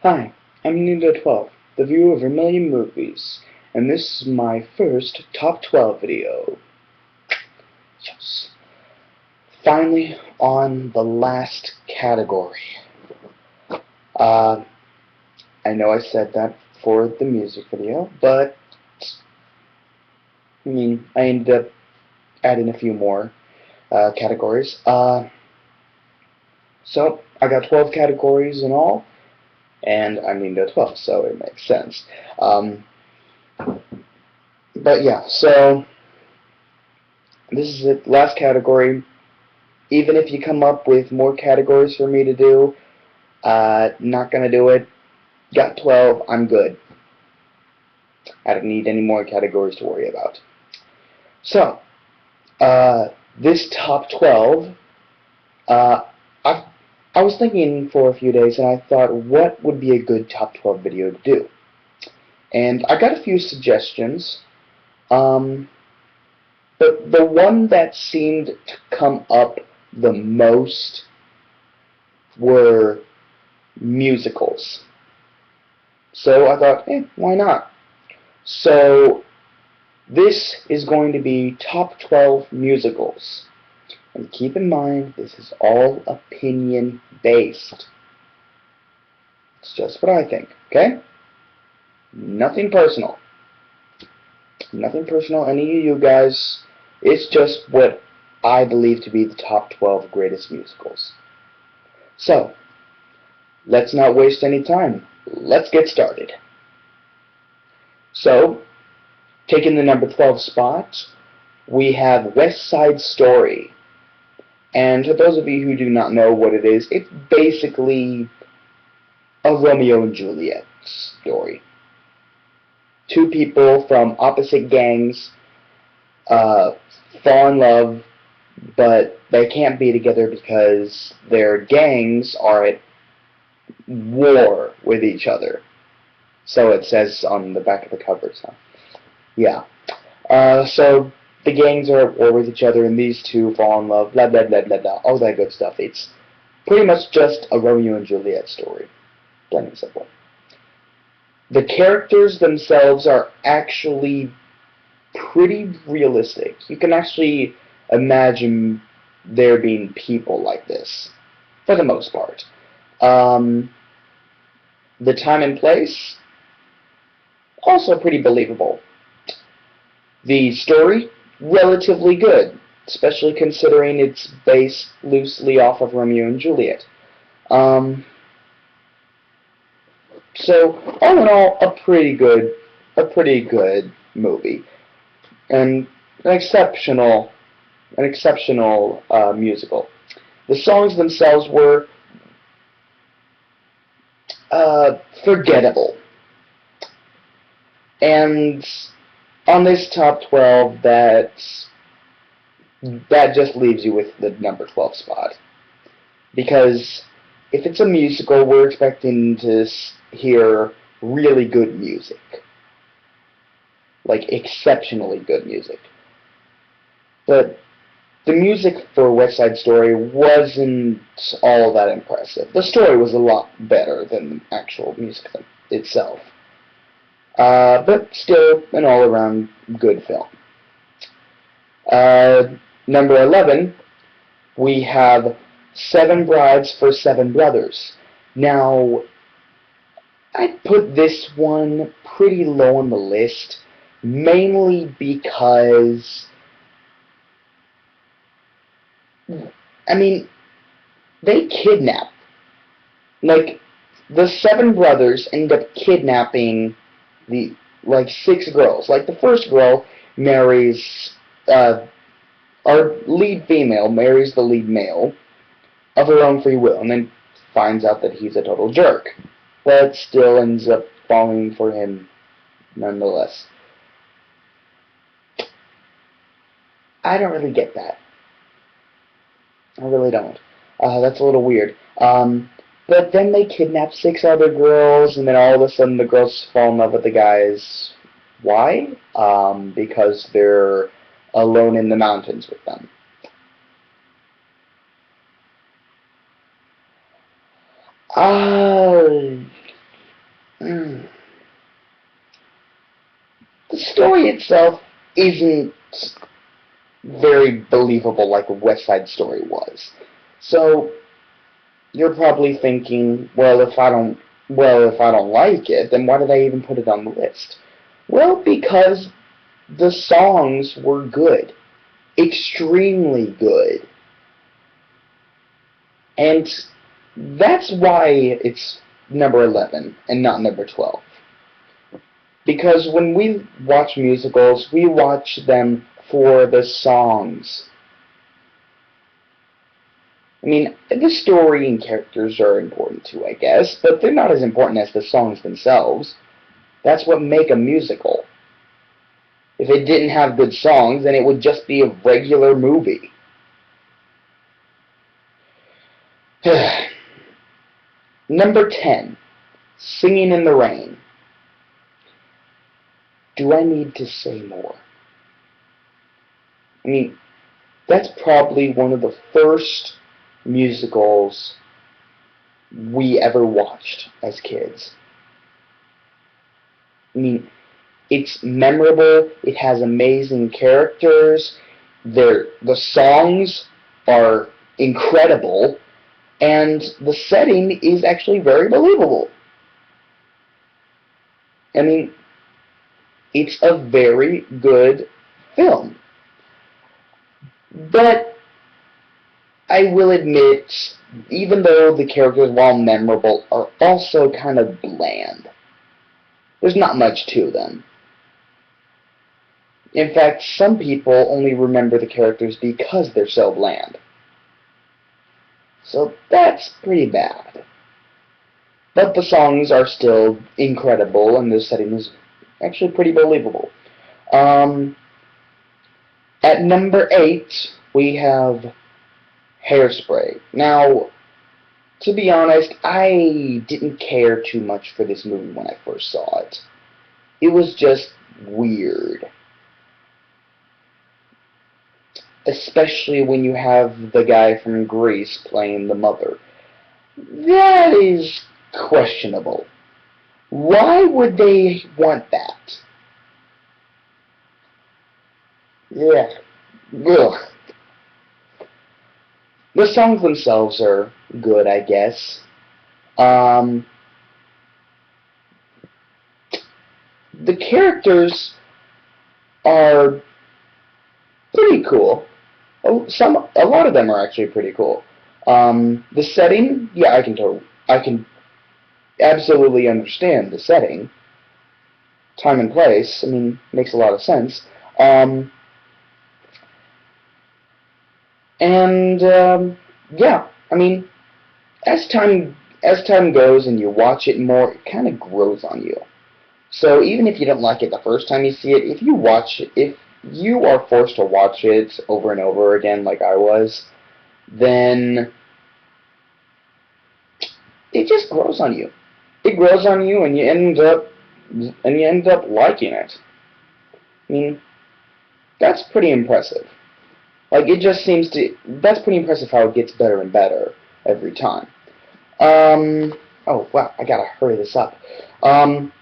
Hi, I'm nendo12, the viewer of VMM movies, and this is my first top 12 video. Yes. Finally, on the last category. I know I said that for the music video, but I ended up adding a few more categories. So I got 12 categories in all, and I'm nendo12, so it makes sense. But yeah, so this is it, last category. Even if you come up with more categories for me to do, not gonna do it. Got 12, I'm good. I don't need any more categories to worry about. So, this top 12, I was thinking for a few days, and I thought, what would be a good top 12 video to do? And I got a few suggestions, but the one that seemed to come up the most were musicals. So I thought, why not? So this is going to be top 12 musicals. And keep in mind, this is all opinion based. It's just what I think, okay? Nothing personal. Nothing personal, any of you guys. It's just what I believe to be the top 12 greatest musicals. So, let's not waste any time. Let's get started. So, taking the number 12 spot, we have West Side Story. And to those of you who do not know what it is, it's basically a Romeo and Juliet story. Two people from opposite gangs fall in love, but they can't be together because their gangs are at war with each other. So it says on the back of the cover. So, yeah. So the gangs are at war with each other, and these two fall in love, blah, blah, blah, blah, blah, all that good stuff. It's pretty much just a Romeo and Juliet story. Plain and simple. The characters themselves are actually pretty realistic. You can actually imagine there being people like this, for the most part. The time and place, also pretty believable. The story, relatively good, especially considering it's based loosely off of Romeo and Juliet. So, all in all, a pretty good movie, and an exceptional musical. The songs themselves were forgettable, and on this top 12, that just leaves you with the number 12 spot. Because if it's a musical, we're expecting to hear really good music. Like, exceptionally good music. But the music for West Side Story wasn't all that impressive. The story was a lot better than the actual music itself. But still, an all-around good film. Number 11, we have Seven Brides for Seven Brothers. Now, I'd put this one pretty low on the list, mainly because, they kidnap. Like, the seven brothers end up kidnapping six girls. Like, the first girl marries, our lead female marries the lead male of her own free will, and then finds out that he's a total jerk, but still ends up falling for him nonetheless. I don't really get that. I really don't. That's a little weird. But then they kidnap six other girls, and then all of a sudden the girls fall in love with the guys. Why? Because they're alone in the mountains with them. story itself isn't very believable like West Side Story was. So you're probably thinking, if I don't like it, then why did I even put it on the list? Well, because the songs were good, extremely good, and that's why it's number 11 and not number 12. Because when we watch musicals, we watch them for the songs. I mean, the story and characters are important too, I guess, but they're not as important as the songs themselves. That's what make a musical. If it didn't have good songs, then it would just be a regular movie. Number 10, Singing in the Rain. Do I need to say more? I mean, that's probably one of the first musicals we ever watched as kids. I mean, it's memorable, it has amazing characters, the songs are incredible, and the setting is actually very believable. I mean, it's a very good film. But I will admit, even though the characters, while memorable, are also kind of bland. There's not much to them. In fact, some people only remember the characters because they're so bland. So that's pretty bad. But the songs are still incredible, and the setting is actually pretty believable. At number 8, we have Hairspray. Now, to be honest, I didn't care too much for this movie when I first saw it. It was just weird. Especially when you have the guy from Grease playing the mother. That is questionable. Why would they want that? Yeah. Ugh. The songs themselves are good, I guess. The characters are pretty cool. A lot of them are actually pretty cool. The setting, yeah, I can absolutely understand the setting. Time and place, I mean, makes a lot of sense. Yeah, I mean, as time goes and you watch it more, it kind of grows on you. So even if you don't like it the first time you see it, if you are forced to watch it over and over again, like I was, then it just grows on you. It grows on you, and you end up liking it. I mean, that's pretty impressive. Like, it just seems to... That's pretty impressive how it gets better and better every time. Oh, wow, I gotta hurry this up. I'm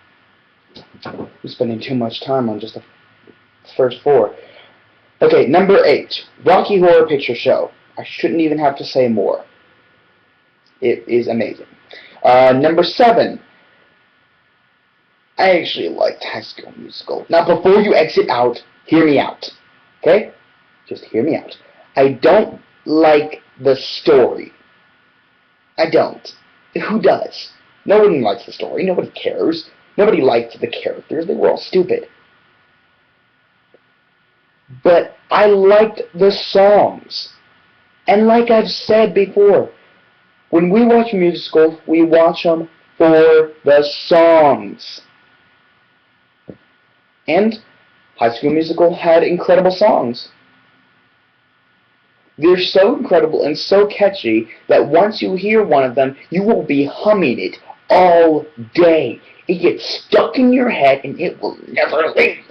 spending too much time on just the first 4. Okay, number 8, Rocky Horror Picture Show. I shouldn't even have to say more. It is amazing. Number 7, I actually liked High School Musical. Now, before you exit out, hear me out. Okay? Just hear me out. I don't like the story. I don't. Who does? No one likes the story. Nobody cares. Nobody liked the characters. They were all stupid. But I liked the songs. And like I've said before, when we watch musicals, we watch them for the songs. And High School Musical had incredible songs. They're so incredible and so catchy that once you hear one of them, you will be humming it all day. It gets stuck in your head and it will never leave.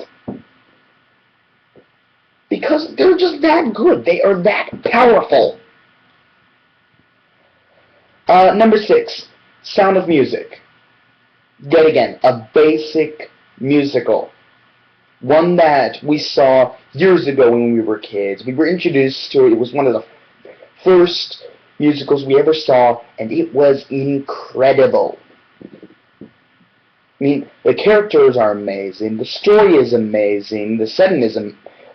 Because they're just that good. They are that powerful. Number 6, Sound of Music. Yet again, a basic musical. one that we saw years ago when we were kids. We were introduced to it. It was one of the first musicals we ever saw, and it was incredible. I mean, the characters are amazing, the story is amazing, the setting is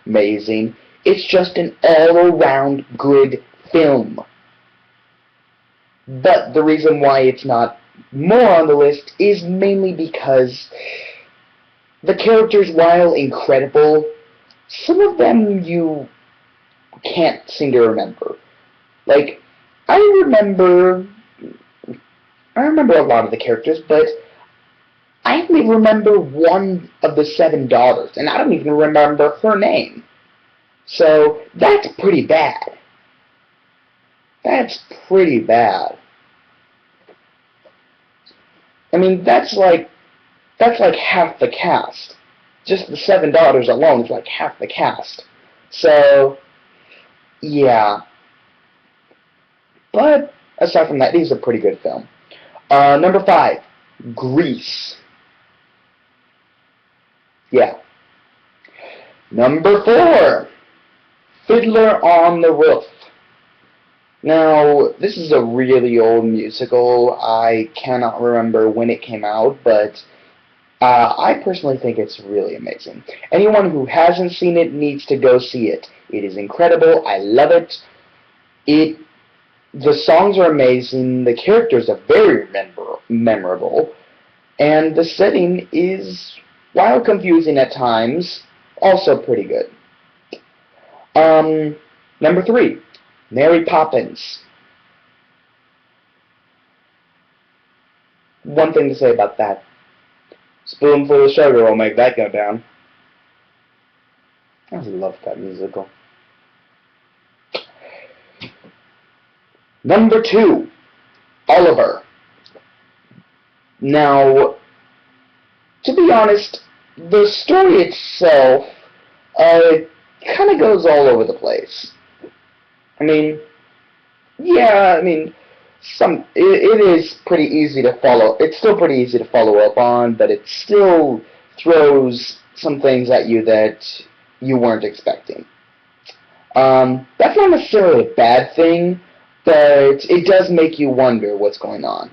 amazing. It's just an all-around good film. But the reason why it's not more on the list is mainly because the characters, while incredible, some of them you can't seem to remember. Like, I remember a lot of the characters, but I only remember one of the 7 daughters, and I don't even remember her name. So, that's pretty bad. That's pretty bad. I mean, that's like half the cast. Just the 7 daughters alone is like half the cast. So, yeah. But, aside from that, it is a pretty good film. Number 5, Grease. Yeah. Number 4, Fiddler on the Roof. Now, this is a really old musical. I cannot remember when it came out, but I personally think it's really amazing. Anyone who hasn't seen it needs to go see it. It is incredible. I love it. The songs are amazing. The characters are very memorable. And the setting is, while confusing at times, also pretty good. Number 3, Mary Poppins. One thing to say about that. Spoonful of sugar will make that go down. I love that musical. Number 2, Oliver. Now, to be honest, the story itself kind of goes all over the place. I mean, yeah, I mean, it is pretty easy to follow. It's still pretty easy to follow up on, but it still throws some things at you that you weren't expecting. That's not necessarily a bad thing, but it does make you wonder what's going on.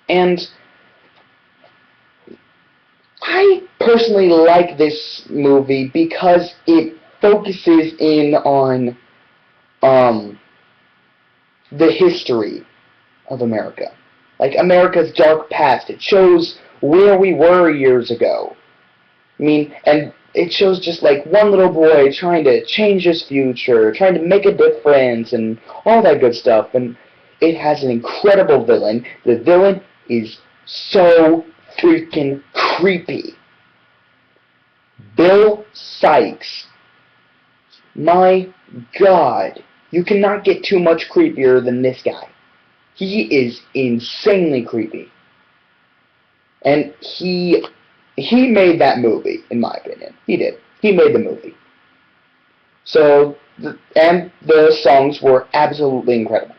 And I personally like this movie because it focuses in on the history of America. Like, America's dark past. It shows where we were years ago. I mean, and it shows just like one little boy trying to change his future, trying to make a difference, and all that good stuff. And it has an incredible villain. The villain is so freaking creepy. Bill Sikes. My God. You cannot get too much creepier than this guy. He is insanely creepy. And he made that movie, in my opinion. He did. He made the movie. So, and the songs were absolutely incredible.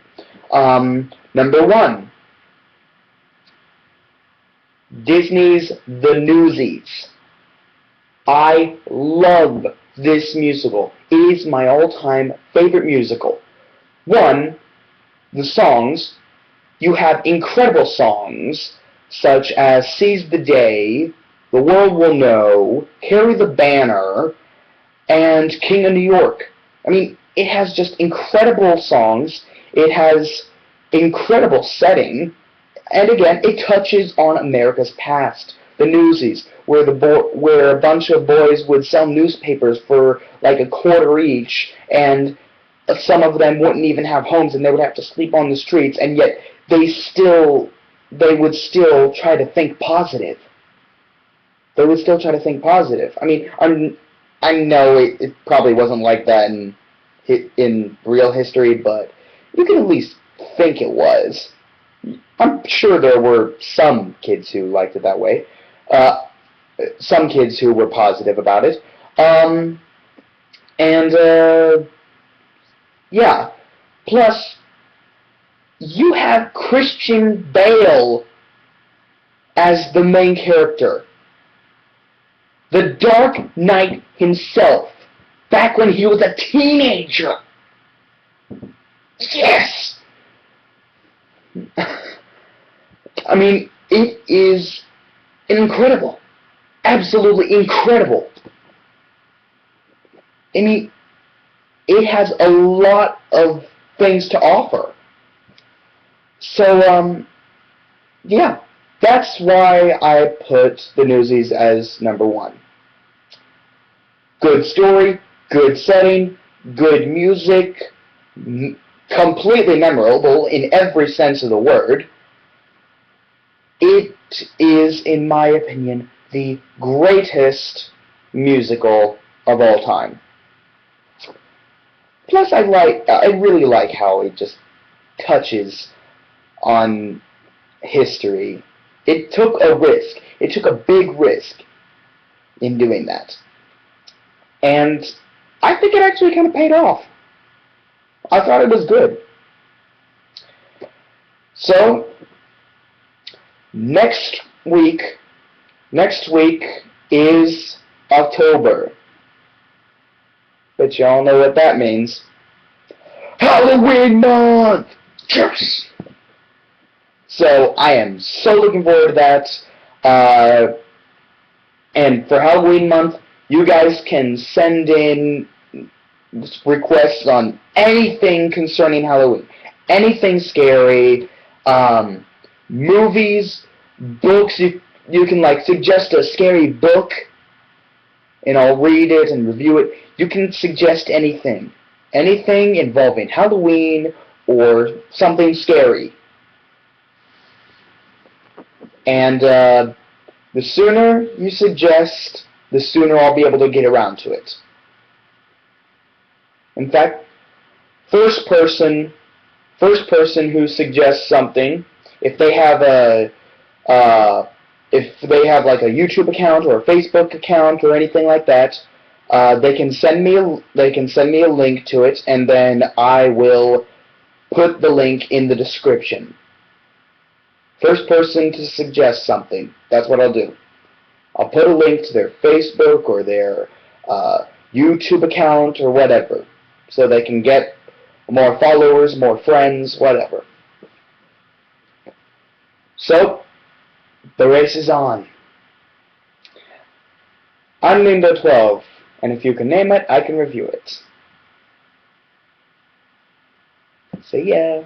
Number 1, Disney's The Newsies. I love this musical. It is my all-time favorite musical. 1, the songs. You have incredible songs, such as Seize the Day, The World Will Know, Carry the Banner, and King of New York. I mean, it has just incredible songs. It has incredible setting. And again, it touches on America's past. The Newsies, where a bunch of boys would sell newspapers for like a quarter each, and some of them wouldn't even have homes, and they would have to sleep on the streets, and yet they would still try to think positive. They would still try to think positive. I mean, I know it probably wasn't like that in real history, but you can at least think it was. I'm sure there were some kids who liked it that way. Some kids who were positive about it. Yeah. Plus, you have Christian Bale as the main character. The Dark Knight himself, back when he was a teenager. Yes! I mean, it is incredible. Absolutely incredible. I mean, it has a lot of things to offer. So, yeah, that's why I put the Newsies as number one. Good story, good setting, good music, completely memorable in every sense of the word. It is, in my opinion, the greatest musical of all time. Plus, I really like how it just touches on history. It took a risk. It took a big risk in doing that. And I think it actually kind of paid off. I thought it was good. So, next week is October. But y'all know what that means. Halloween month! Yes! So I am so looking forward to that. And for Halloween month, you guys can send in requests on anything concerning Halloween. Anything scary, movies, books. You can suggest a scary book, and I'll read it and review it. You can suggest anything involving Halloween or something scary. And the sooner you suggest, the sooner I'll be able to get around to it. In fact, first person who suggests something, if they have a YouTube account or a Facebook account or anything like that, they can send me a link to it, and then I will put the link in the description. First person to suggest something, that's what I'll do. I'll put a link to their Facebook or their YouTube account or whatever, so they can get more followers, more friends, whatever. So, the race is on. I'm nendo12, and if you can name it, I can review it. See ya.